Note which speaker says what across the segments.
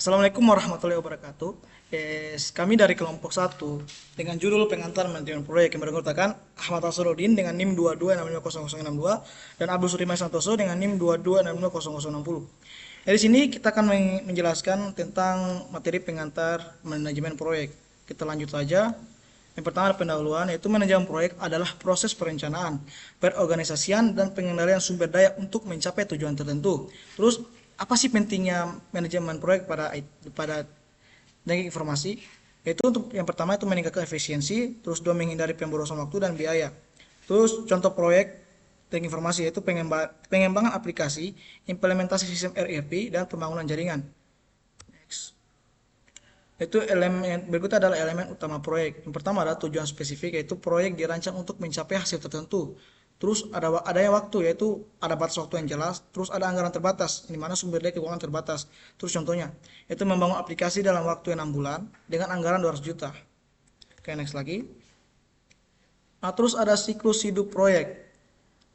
Speaker 1: Assalamualaikum warahmatullahi wabarakatuh. Kami dari kelompok satu dengan judul pengantar manajemen proyek yang beranggotakan Ahmad Hasanuddin dengan NIM 22650062 dan Abdul Suriman Santoso dengan NIM 22650060. Dari sini kita akan menjelaskan tentang materi pengantar manajemen proyek. Kita lanjut saja. Yang pertama pendahuluan, yaitu manajemen proyek adalah proses perencanaan, perorganisasian, dan pengendalian sumber daya untuk mencapai tujuan tertentu. Terus, apa sih pentingnya manajemen proyek pada teknik informasi? Yaitu untuk yang pertama itu meningkatkan efisiensi, terus dua menghindari pemborosan waktu dan biaya. Terus contoh proyek teknik informasi yaitu pengembangan aplikasi, implementasi sistem ERP, dan pembangunan jaringan. Itu elemen berikutnya adalah elemen utama proyek. Yang pertama adalah tujuan spesifik, yaitu proyek dirancang untuk mencapai hasil tertentu. Terus adanya waktu, yaitu ada batas waktu yang jelas. Terus ada anggaran terbatas, di mana sumber daya keuangan terbatas. Terus contohnya, itu membangun aplikasi dalam waktu 6 bulan dengan anggaran 200 juta. Oke, next lagi. Nah, terus ada siklus hidup proyek.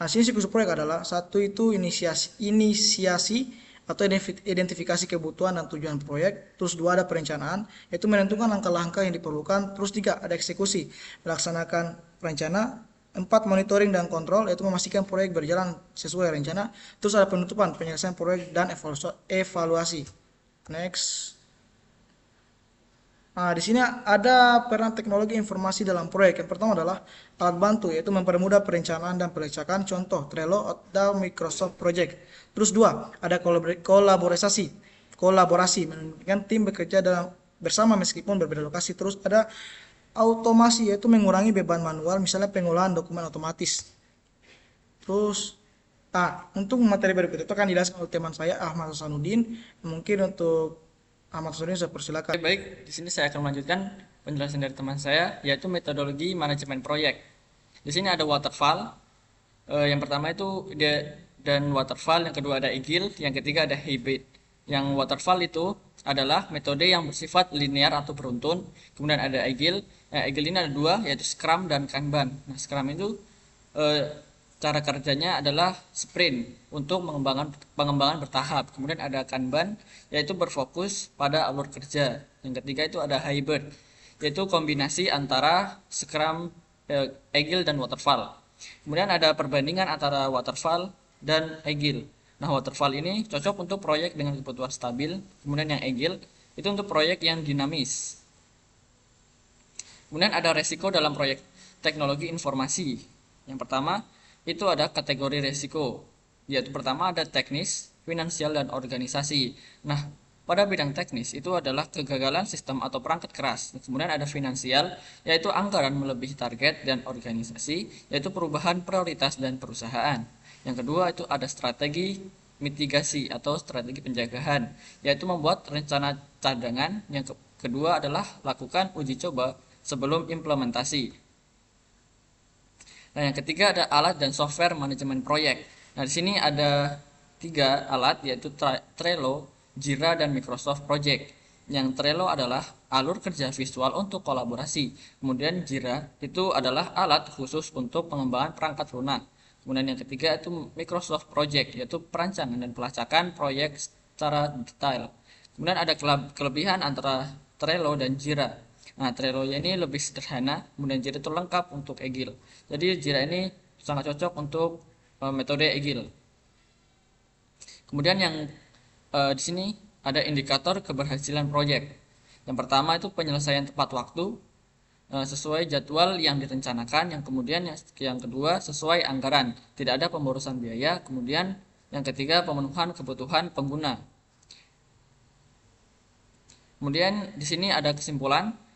Speaker 1: Nah, sini siklus proyek adalah satu itu inisiasi atau identifikasi kebutuhan dan tujuan proyek. Terus dua ada perencanaan, yaitu menentukan langkah-langkah yang diperlukan. Terus tiga ada eksekusi, melaksanakan rencana. Empat monitoring dan kontrol, yaitu memastikan proyek berjalan sesuai rencana. Terus ada penutupan, penyelesaian proyek dan evaluasi. Next. Nah, di sini ada peran teknologi informasi dalam proyek. Yang pertama adalah alat bantu, yaitu mempermudah perencanaan dan pelacakan. Contoh Trello atau Microsoft Project. Terus dua, ada kolaborasi, menunjukkan tim bekerja bersama meskipun berbeda lokasi. Terus ada automasi, yaitu mengurangi beban manual, misalnya pengolahan dokumen otomatis. Terus, untuk materi berikut itu akan dijelaskan oleh teman saya Ahmad Hasanuddin. Mungkin untuk Ahmad Hasanuddin saya persilakan.
Speaker 2: Baik, di sini saya akan melanjutkan penjelasan dari teman saya, yaitu metodologi manajemen proyek. Di sini ada waterfall, yang pertama itu dan waterfall, yang kedua ada agile, yang ketiga ada hybrid. Yang waterfall itu adalah metode yang bersifat linear atau beruntun. Kemudian ada agile. Agile ini ada dua, yaitu Scrum dan Kanban. Nah, Scrum itu cara kerjanya adalah sprint untuk pengembangan bertahap. Kemudian ada Kanban, yaitu berfokus pada alur kerja. Yang ketiga itu ada hybrid, yaitu kombinasi antara Scrum, Agile, dan Waterfall. Kemudian ada perbandingan antara Waterfall dan Agile. Nah, Waterfall ini cocok untuk proyek dengan kebutuhan stabil. Kemudian yang Agile itu untuk proyek yang dinamis. Kemudian ada resiko dalam proyek teknologi informasi. Yang pertama itu ada kategori resiko, yaitu pertama ada teknis, finansial, dan organisasi. Nah, pada bidang teknis itu adalah kegagalan sistem atau perangkat keras. Kemudian ada finansial, yaitu anggaran melebihi target, dan organisasi, yaitu perubahan prioritas dan perusahaan. Yang kedua itu ada strategi mitigasi atau strategi penjagaan, yaitu membuat rencana cadangan. Yang kedua adalah lakukan uji coba sebelum implementasi. Nah, yang ketiga ada alat dan software manajemen proyek. Nah, di sini ada 3 alat, yaitu Trello, Jira, dan Microsoft Project. Yang Trello adalah alur kerja visual untuk kolaborasi. Kemudian Jira itu adalah alat khusus untuk pengembangan perangkat lunak. Kemudian yang ketiga itu Microsoft Project, yaitu perancangan dan pelacakan proyek secara detail. Kemudian ada kelebihan antara Trello dan Jira. Nah, Trello ini lebih sederhana, kemudian Jira itu lengkap untuk Agile. Jadi Jira ini sangat cocok untuk metode Agile. Kemudian yang di sini ada indikator keberhasilan proyek. Yang pertama itu penyelesaian tepat waktu sesuai jadwal yang direncanakan. Yang kemudian yang kedua sesuai anggaran, tidak ada pemborosan biaya. Kemudian yang ketiga pemenuhan kebutuhan pengguna. Kemudian di sini ada kesimpulan.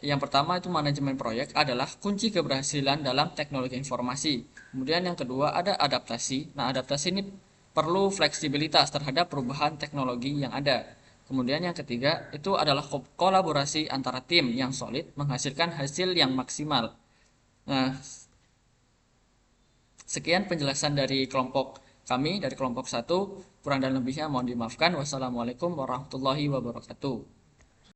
Speaker 2: Yang pertama itu manajemen proyek adalah kunci keberhasilan dalam teknologi informasi. Kemudian yang kedua ada adaptasi. Nah, adaptasi ini perlu fleksibilitas terhadap perubahan teknologi yang ada. Kemudian yang ketiga itu adalah kolaborasi antara tim yang solid menghasilkan hasil yang maksimal. Nah, sekian penjelasan dari kelompok kami, dari kelompok 1. Kurang dan lebihnya mohon dimaafkan. Wassalamualaikum warahmatullahi wabarakatuh.